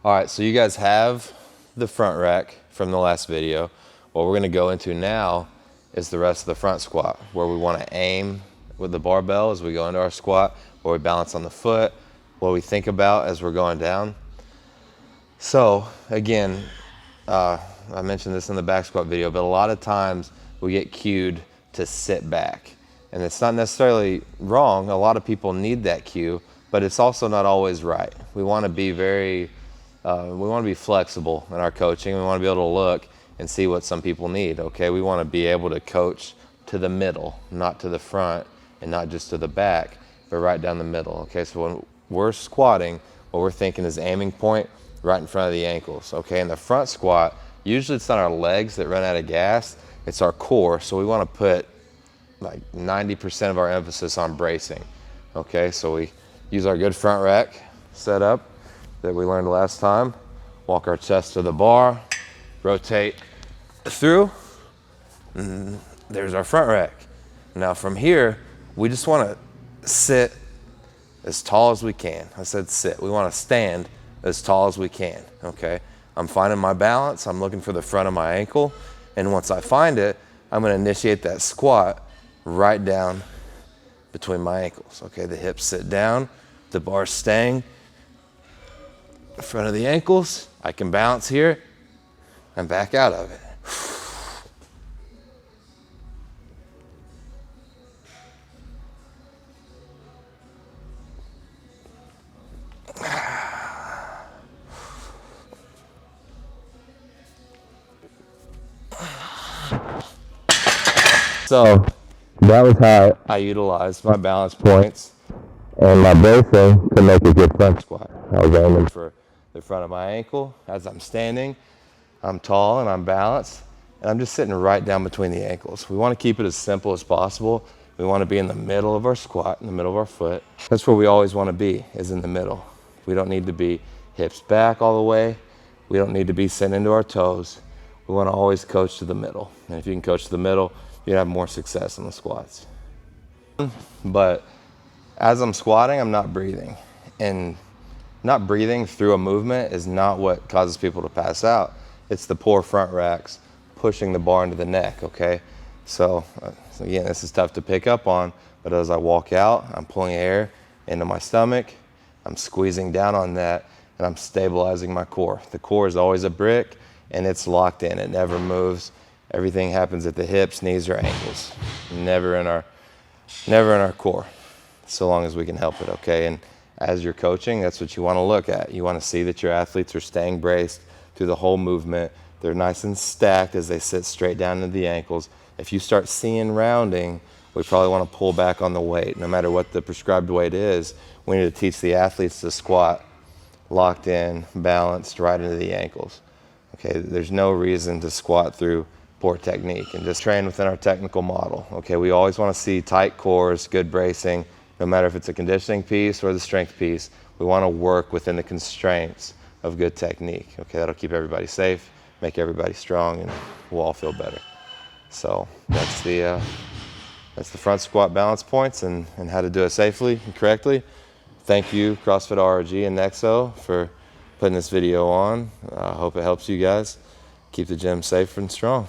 All right, so you guys have the front rack from the last video. What we're gonna go into now is the rest of the front squat, where we wanna aim with the barbell as we go into our squat, where we balance on the foot, what we think about as we're going down. So again, I mentioned this in the back squat video, but a lot of times we get cued to sit back. And it's not necessarily wrong. A lot of people need that cue, but it's also not always right. We wanna be flexible in our coaching. We wanna be able to look and see what some people need, okay? We wanna be able to coach to the middle, not to the front, and not just to the back, but right down the middle, okay? So when we're squatting, what we're thinking is aiming point right in front of the ankles, okay? In the front squat, usually it's not our legs that run out of gas, it's our core, so we wanna put like 90% of our emphasis on bracing, okay? So we use our good front rack setup that we learned last time, walk our chest to the bar, rotate through, and there's our front rack. Now from here, we just wanna sit as tall as we can. I said sit, we wanna stand as tall as we can, okay? I'm finding my balance, I'm looking for the front of my ankle, and once I find it, I'm gonna initiate that squat right down between my ankles, okay? The hips sit down, the bar's staying in front of the ankles. I can balance here and back out of it. So that was how I utilized my balance points and my bracing to make a good front squat. I was aiming for the front of my ankle. As I'm standing, I'm tall and I'm balanced, and I'm just sitting right down between the ankles. We want to keep it as simple as possible. We want to be in the middle of our squat, in the middle of our foot. That's where we always want to be, is in the middle. We don't need to be hips back all the way. We don't need to be sitting into our toes. We want to always coach to the middle. And if you can coach to the middle, you have more success in the squats. But as I'm squatting, I'm not breathing. And not breathing through a movement is not what causes people to pass out. It's the poor front racks pushing the bar into the neck, okay? So again, this is tough to pick up on, but as I walk out, I'm pulling air into my stomach, I'm squeezing down on that, and I'm stabilizing my core. The core is always a brick, and it's locked in, it never moves. Everything happens at the hips, knees, or ankles. Never in our core, so long as we can help it, okay? And as you're coaching, that's what you want to look at. You want to see that your athletes are staying braced through the whole movement. They're nice and stacked as they sit straight down into the ankles. If you start seeing rounding, we probably want to pull back on the weight. No matter what the prescribed weight is, we need to teach the athletes to squat locked in, balanced right into the ankles. Okay, there's no reason to squat through poor technique, and just train within our technical model. Okay, we always want to see tight cores, good bracing, no matter if it's a conditioning piece or the strength piece. We want to work within the constraints of good technique. Okay, that'll keep everybody safe, make everybody strong, and we'll all feel better. So that's the front squat balance points and how to do it safely and correctly. Thank you, CrossFit RRG and NEXO, for putting this video on. I hope it helps you guys keep the gym safe and strong.